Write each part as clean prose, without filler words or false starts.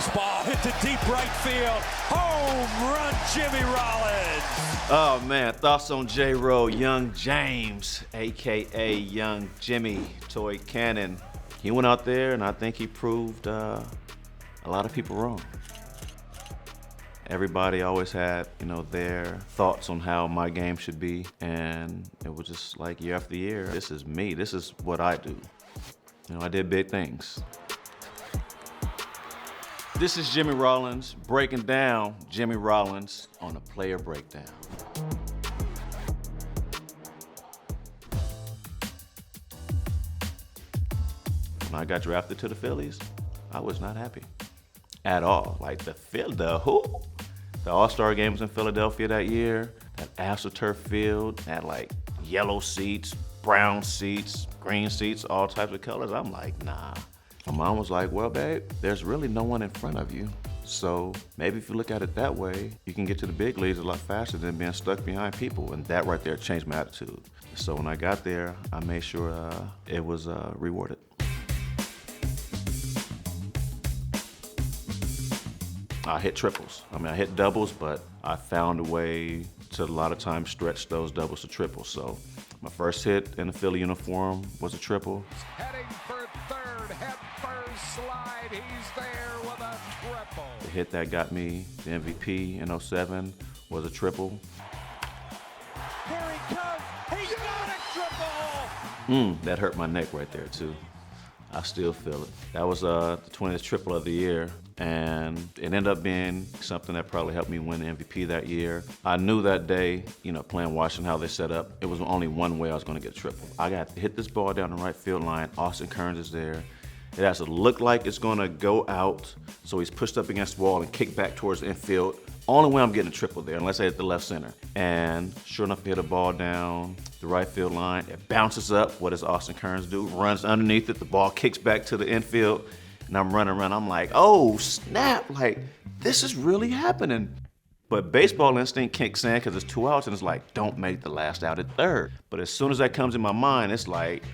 Fastball hit to deep right field. Home run, Jimmy Rollins. Oh man, thoughts on J-Ro, Young James, AKA Young Jimmy, Toy Cannon. He went out there and I think he proved a lot of people wrong. Everybody always had, their thoughts on how my game should be, and it was just like year after year, this is me, this is what I do. I did big things. This is Jimmy Rollins breaking down Jimmy Rollins on a player breakdown. When I got drafted to the Phillies, I was not happy at all. Like the All-Star game was in Philadelphia that year. That AstroTurf field had like yellow seats, brown seats, green seats, all types of colors. I'm like, nah. My mom was like, well, babe, there's really no one in front of you. So maybe if you look at it that way, you can get to the big leagues a lot faster than being stuck behind people. And that right there changed my attitude. So when I got there, I made sure it was rewarded. I hit triples. I hit doubles, but I found a way to a lot of times stretch those doubles to triples. So my first hit in the Philly uniform was a triple. Heading for third, head first slide. He's there with a triple. The hit that got me the MVP in 07 was a triple. Here he comes. He got a triple. That hurt my neck right there too. I still feel it. That was the 20th triple of the year, and it ended up being something that probably helped me win the MVP that year. I knew that day, playing Washington, how they set up, it was only one way I was gonna get a triple. I got to hit this ball down the right field line. Austin Kearns is there. It has to look like it's gonna go out, so he's pushed up against the wall and kicked back towards the infield. Only way I'm getting a triple there, unless I hit the left center. And sure enough, I hit a ball down the right field line. It bounces up. What does Austin Kearns do? Runs underneath it. The ball kicks back to the infield. And I'm running around. I'm like, oh, snap. Like, this is really happening. But baseball instinct kicks in because it's 2 outs, and it's like, don't make the last out at third. But as soon as that comes in my mind, it's like,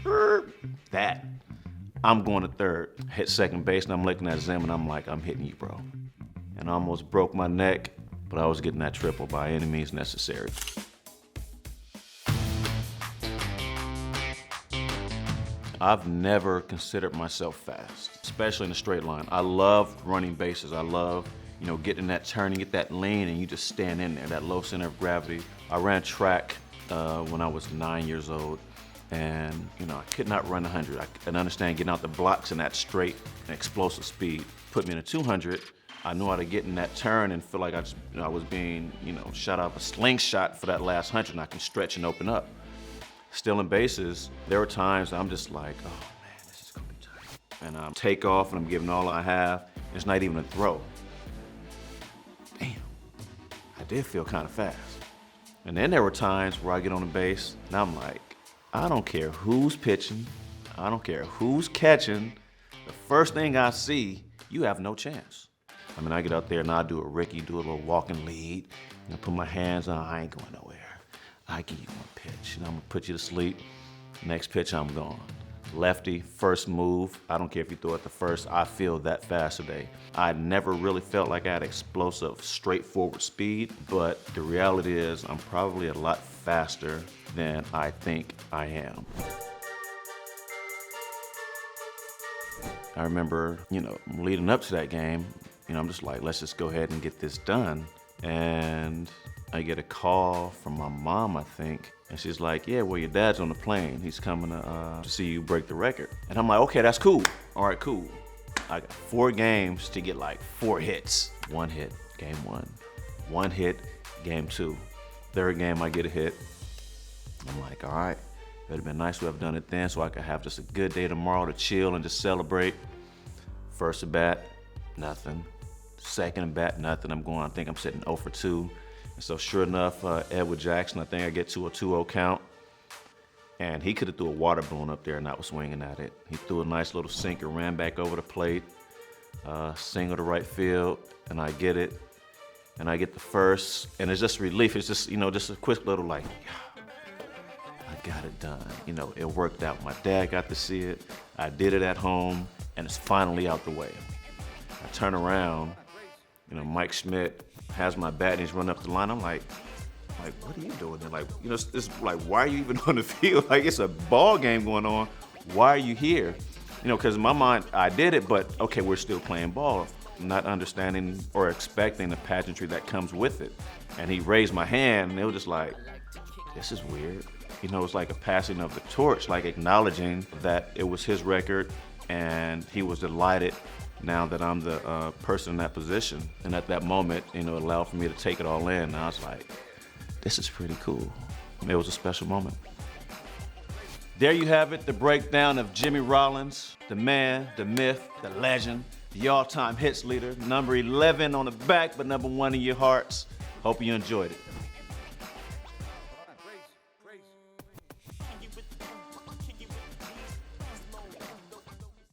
that. I'm going to third. Hit second base, and I'm looking at Zim, and I'm like, I'm hitting you, bro. And I almost broke my neck, but I was getting that triple by any means necessary. I've never considered myself fast, especially in a straight line. I love running bases. I love, getting that turn and get that lane and you just stand in there, that low center of gravity. I ran track when I was 9 years old, and I could not run 100. I could understand getting out the blocks in that straight and explosive speed. Put me in a 200. I knew how to get in that turn and feel like I was being, shot out of a slingshot for that last 100, and I can stretch and open up. Stealing bases, there were times I'm just like, oh man, this is gonna be tight. And I take off and I'm giving all I have. It's not even a throw. Damn, I did feel kind of fast. And then there were times where I get on the base and I'm like, I don't care who's pitching, I don't care who's catching. The first thing I see, you have no chance. I get out there and I do a Ricky, do a little walking lead, and I put my hands on, I ain't going nowhere. I give you one pitch, and I'm gonna put you to sleep. Next pitch, I'm gone. Lefty, first move, I don't care if you throw it the first, I feel that fast today. I never really felt like I had explosive, straightforward speed, but the reality is I'm probably a lot faster than I think I am. I remember, leading up to that game, I'm just like, let's just go ahead and get this done. And I get a call from my mom, I think, and she's like, yeah, well, your dad's on the plane. He's coming to see you break the record. And I'm like, okay, that's cool. All right, cool. I got 4 games to get like 4 hits. 1 hit, game 1. 1 hit, game 2. 3rd game, I get a hit. I'm like, all right, it'd have been nice to have done it then so I could have just a good day tomorrow to chill and just celebrate. First at bat, nothing. Second at bat, nothing. I think I'm sitting 0 for 2. And so sure enough, Edward Jackson, I think I get to a 2-0 count. And he could have threw a water balloon up there and I was swinging at it. He threw a nice little sinker, ran back over the plate, single to right field, and I get it. And I get the first, and it's just relief. It's just, just a quick little like, I got it done. It worked out. My dad got to see it. I did it at home, and it's finally out the way. I turn around, Mike Schmidt has my bat and he's running up the line. I'm like, what are you doing there? Like, it's like, why are you even on the field? Like, it's a ball game going on. Why are you here? Because in my mind, I did it, but okay, we're still playing ball, not understanding or expecting the pageantry that comes with it. And he raised my hand, and it was just like, this is weird. It's like a passing of the torch, like acknowledging that it was his record, and he was delighted now that I'm the person in that position. And at that moment, it allowed for me to take it all in. And I was like, this is pretty cool. It was a special moment. There you have it, the breakdown of Jimmy Rollins, the man, the myth, the legend, the all-time hits leader, number 11 on the back, but number 1 in your hearts. Hope you enjoyed it.